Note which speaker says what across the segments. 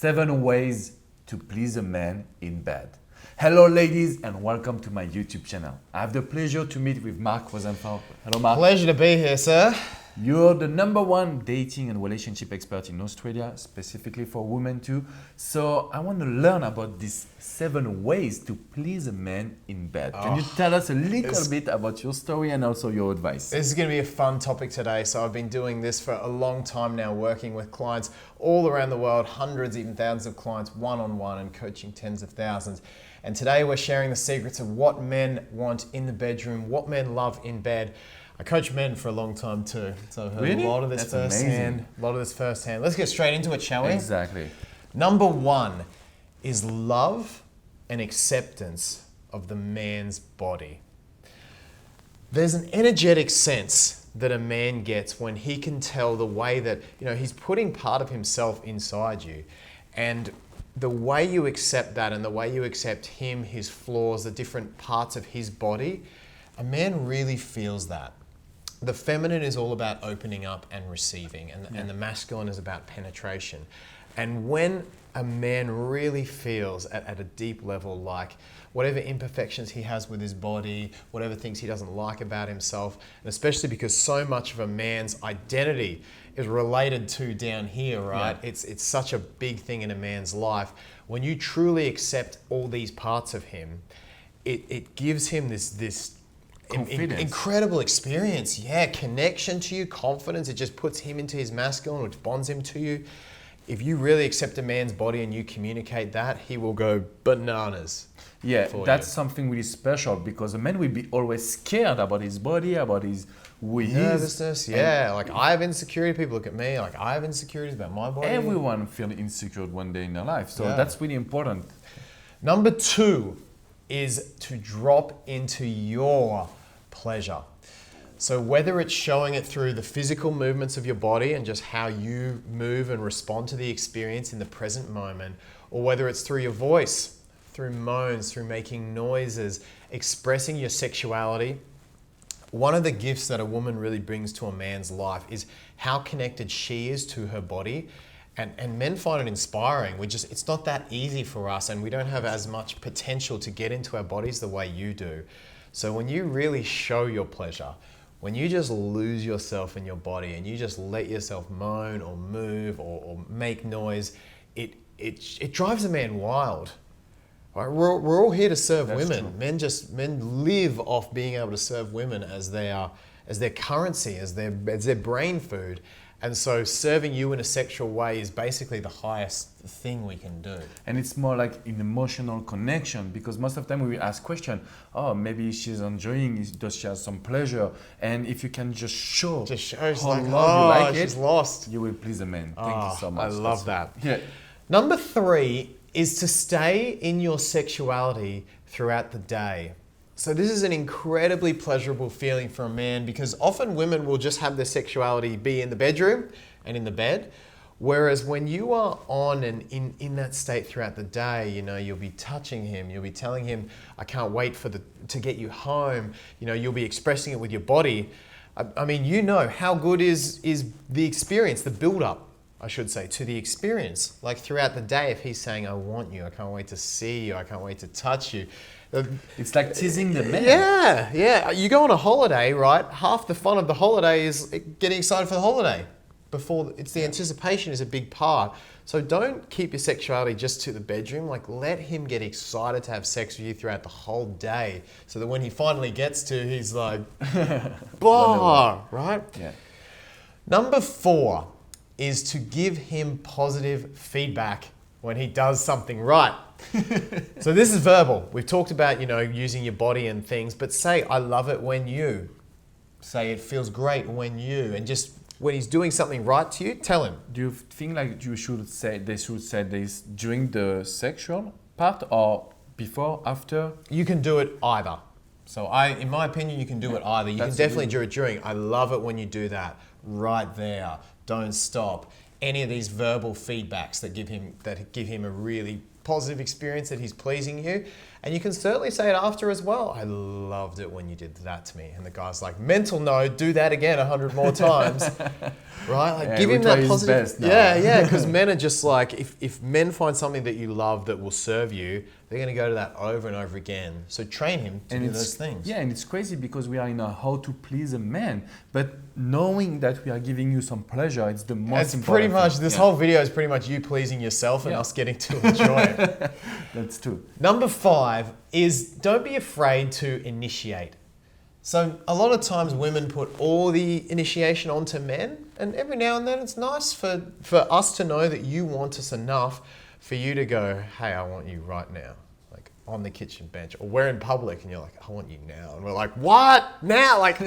Speaker 1: 7 ways to please a man in bed. Hello ladies and welcome to my YouTube channel. I have the pleasure to meet with Mark Rosenfeld. Hello Mark.
Speaker 2: Pleasure to be here, sir.
Speaker 1: You're the #1 dating and relationship expert in Australia, specifically for women too. So I want to learn about these 7 ways to please a man in bed. Can you tell us a little bit about your story and also your advice?
Speaker 2: This is going to be a fun topic today. So I've been doing this for a long time now, working with clients all around the world, hundreds, even thousands of clients, one-on-one, and coaching tens of thousands. And today we're sharing the secrets of what men want in the bedroom, what men love in bed. I coach men for a long time too, so I've heard a lot of this firsthand. Let's get straight into it, shall we?
Speaker 1: Exactly.
Speaker 2: Number 1 is love and acceptance of the man's body. There's an energetic sense that a man gets when he can tell the way that, he's putting part of himself inside you, and the way you accept that and the way you accept him, his flaws, the different parts of his body, a man really feels that. The feminine is all about opening up and receiving, and the masculine is about penetration. And when a man really feels at a deep level like whatever imperfections he has with his body, whatever things he doesn't like about himself, and especially because so much of a man's identity is related to down here, right? Yeah. It's such a big thing in a man's life. When you truly accept all these parts of him, it gives him this incredible experience, connection to you, confidence. It just puts him into his masculine, which bonds him to you. If you really accept a man's body and you communicate that, he will go bananas.
Speaker 1: Yeah, that's something really special because a man will be always scared about his body, about who he is.
Speaker 2: Nervousness, like I have insecurity. People look at me like I have insecurities about my body.
Speaker 1: Everyone feels insecure one day in their life, so that's really important.
Speaker 2: Number 2 is to drop into your pleasure. So whether it's showing it through the physical movements of your body and just how you move and respond to the experience in the present moment, or whether it's through your voice, through moans, through making noises, expressing your sexuality. One of the gifts that a woman really brings to a man's life is how connected she is to her body. And men find it inspiring. It's not that easy for us, and we don't have as much potential to get into our bodies the way you do. So when you really show your pleasure, when you just lose yourself in your body and you just let yourself moan or move or make noise, it drives a man wild. Right? We're all here to serve women. True. Men live off being able to serve women as their currency, as their brain food. And so serving you in a sexual way is basically the highest thing we can do.
Speaker 1: And it's more like an emotional connection, because most of the time we ask question, maybe she's enjoying, does she have some pleasure? And if you can just show how long you like
Speaker 2: she's lost,
Speaker 1: you will please a man. Thank you so much.
Speaker 2: I love that.
Speaker 1: Yeah.
Speaker 2: Number 3 is to stay in your sexuality throughout the day. So this is an incredibly pleasurable feeling for a man, because often women will just have their sexuality be in the bedroom and in the bed. Whereas when you are on and in that state throughout the day, you'll be touching him, you'll be telling him, I can't wait to get you home. You'll be expressing it with your body. I mean, how good is the experience, the build-up, I should say, to the experience. Like throughout the day, if he's saying, I want you, I can't wait to see you, I can't wait to touch you.
Speaker 1: It's like teasing the man.
Speaker 2: Yeah. You go on a holiday, right? Half the fun of the holiday is getting excited for the holiday. The anticipation is a big part. So don't keep your sexuality just to the bedroom. Like, let him get excited to have sex with you throughout the whole day, so that when he finally gets to, he's like, blah, right?
Speaker 1: Yeah.
Speaker 2: Number 4 is to give him positive feedback when he does something right. So this is verbal. We've talked about, using your body and things, but say, I love it when you. Say, it feels great when you. And just when he's doing something right to you, tell him.
Speaker 1: Do you think like they should say this during the sexual part or before, after?
Speaker 2: You can do it either. So in my opinion, you can do it either. You can definitely do it during. I love it when you do that. Right there. Don't stop. Any of these verbal feedbacks that give him a really positive experience that he's pleasing you. And you can certainly say it after as well. I loved it when you did that to me. And the guy's like, mental no, do that again 100 more times. Right? Like,
Speaker 1: Yeah,
Speaker 2: give him
Speaker 1: we try
Speaker 2: that
Speaker 1: his
Speaker 2: positive.
Speaker 1: best now.
Speaker 2: Yeah, because men are just like, if men find something that you love that will serve you, they're going to go to that over and over again. So train him to do those things.
Speaker 1: Yeah, and it's crazy because we are in a how to please a man, but knowing that we are giving you some pleasure, it's the most
Speaker 2: It's
Speaker 1: important
Speaker 2: pretty much,
Speaker 1: thing.
Speaker 2: this whole video is pretty much you pleasing yourself and us getting to enjoy it.
Speaker 1: That's true.
Speaker 2: Number 5 is don't be afraid to initiate. So a lot of times women put all the initiation onto men, and every now and then it's nice for us to know that you want us enough for you to go, hey, I want you right now, like on the kitchen bench, or we're in public and you're like, I want you now. And we're like, what? Now? Like,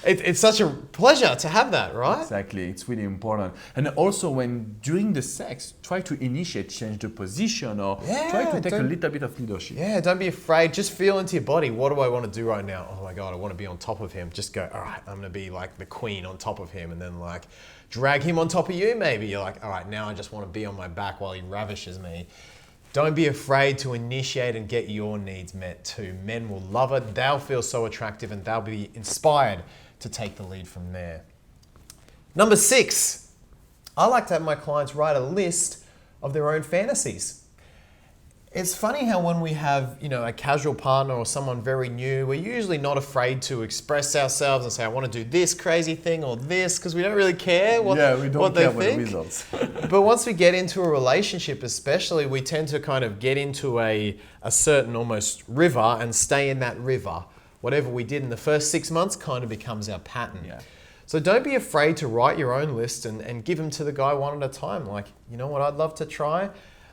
Speaker 2: it's such a pleasure to have that, right?
Speaker 1: Exactly, it's really important. And also when during the sex, try to initiate, change the position, or try to take a little bit of leadership.
Speaker 2: Yeah, don't be afraid. Just feel into your body. What do I want to do right now? Oh my God, I want to be on top of him. Just go, all right, I'm going to be like the queen on top of him, and then like drag him on top of you maybe. You're like, all right, now I just want to be on my back while he ravishes me. Don't be afraid to initiate and get your needs met too. Men will love it. They'll feel so attractive and they'll be inspired to take the lead from there. Number 6, I like to have my clients write a list of their own fantasies. It's funny how when we have, a casual partner or someone very new, we're usually not afraid to express ourselves and say, I want to do this crazy thing or this, because we don't really care what,
Speaker 1: we don't
Speaker 2: what
Speaker 1: care
Speaker 2: they
Speaker 1: about
Speaker 2: think.
Speaker 1: the results.
Speaker 2: But once we get into a relationship especially, we tend to kind of get into a certain almost river and stay in that river. Whatever we did in the first 6 months kind of becomes our pattern.
Speaker 1: Yeah.
Speaker 2: So don't be afraid to write your own list and give them to the guy one at a time. Like, you know what I'd love to try?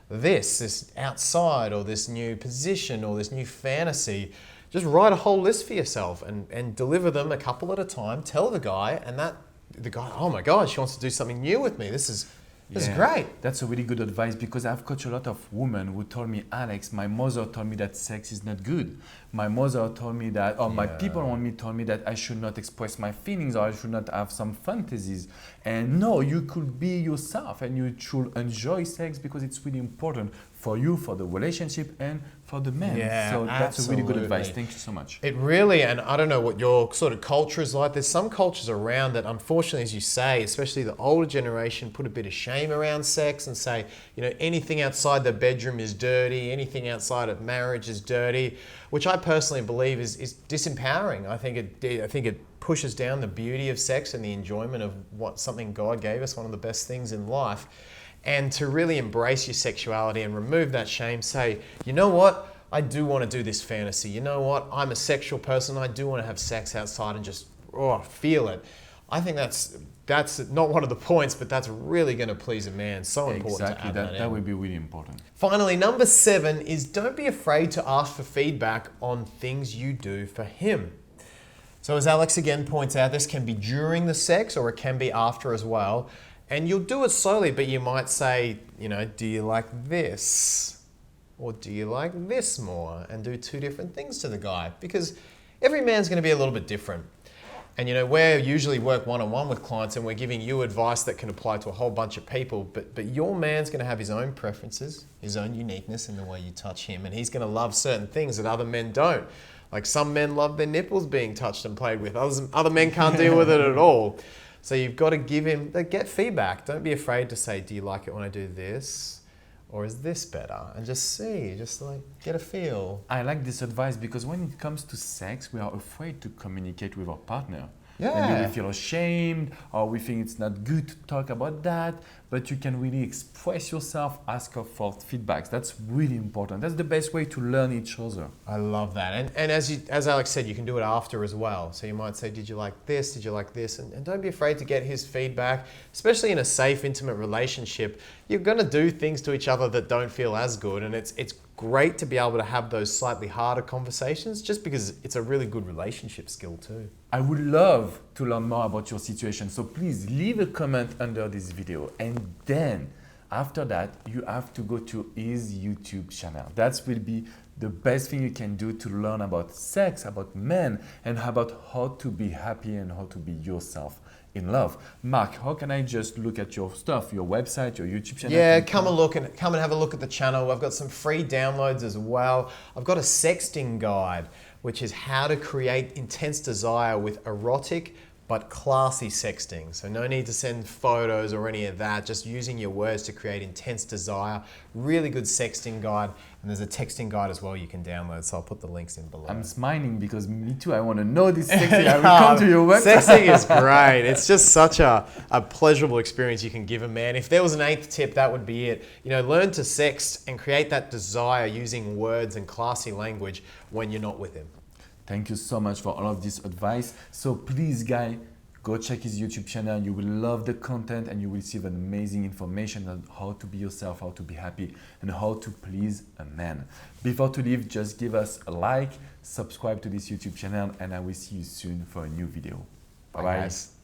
Speaker 2: This outside, or this new position, or this new fantasy. Just write a whole list for yourself and deliver them a couple at a time. Tell the guy, and the guy, oh my God, she wants to do something new with me. This is great.
Speaker 1: That's a really good advice, because I've coached a lot of women who told me, Alex, my mother told me that sex is not good. My mother told me that, or my people around me told me that I should not express my feelings, or I should not have some fantasies. And no, you could be yourself and you should enjoy sex, because it's really important for you, for the relationship, and for the man.
Speaker 2: Yeah,
Speaker 1: so that's a really good
Speaker 2: absolutely.
Speaker 1: advice. Thank you so much.
Speaker 2: It really, and I don't know what your sort of culture is like. There's some cultures around that, unfortunately, as you say, especially the older generation, put a bit of shame around sex and say, anything outside the bedroom is dirty, anything outside of marriage is dirty, which I personally believe is disempowering. I think it pushes down the beauty of sex and the enjoyment of something God gave us, one of the best things in life. And to really embrace your sexuality and remove that shame, say, you know what? I do want to do this fantasy. You know what? I'm a sexual person. I do want to have sex outside and just feel it. I think that's not one of the points, but that's really going to please a man. So important to add that in.
Speaker 1: That would be really important.
Speaker 2: Finally, number 7 is don't be afraid to ask for feedback on things you do for him. So as Alex again points out, this can be during the sex or it can be after as well. And you'll do it slowly, but you might say, do you like this? Or do you like this more? And do 2 different things to the guy, because every man's going to be a little bit different. And we usually work one-on-one with clients and we're giving you advice that can apply to a whole bunch of people, but your man's going to have his own preferences, his own uniqueness in the way you touch him, and he's going to love certain things that other men don't. Like some men love their nipples being touched and played with, other men can't deal with it at all. So you've got to get feedback. Don't be afraid to say, do you like it when I do this? Or is this better? And just get a feel.
Speaker 1: I like this advice, because when it comes to sex, we are afraid to communicate with our partner.
Speaker 2: Yeah.
Speaker 1: Maybe we feel ashamed, or we think it's not good to talk about that, but you can really express yourself, ask for feedbacks. That's really important. That's the best way to learn each other.
Speaker 2: I love that. And as Alex said, you can do it after as well. So you might say, did you like this? Did you like this? And don't be afraid to get his feedback, especially in a safe, intimate relationship. You're going to do things to each other that don't feel as good. And it's great to be able to have those slightly harder conversations, just because it's a really good relationship skill too.
Speaker 1: I would love to learn more about your situation, so please leave a comment under this video, and then after that you have to go to his YouTube channel. That will be the best thing you can do to learn about sex, about men, and about how to be happy and how to be yourself in love. Mark, how can I just look at your stuff, your website, your YouTube channel?
Speaker 2: Yeah, come and have a look at the channel. I've got some free downloads as well. I've got a sexting guide, which is how to create intense desire with erotic but classy sexting. So no need to send photos or any of that, just using your words to create intense desire. Really good sexting guide. And there's a texting guide as well you can download, so I'll put the links in below.
Speaker 1: I'm smiling because me too, I want to know this sexting. I will come to your website.
Speaker 2: Sexting is great. It's just such a pleasurable experience you can give a man. If there was an 8th tip, that would be it. You know, learn to sext and create that desire using words and classy language when you're not with him.
Speaker 1: Thank you so much for all of this advice. So please, guys, go check his YouTube channel. You will love the content and you will receive amazing information on how to be yourself, how to be happy, and how to please a man. Before to leave, just give us a like, subscribe to this YouTube channel, and I will see you soon for a new video. Bye-bye.
Speaker 2: Guys.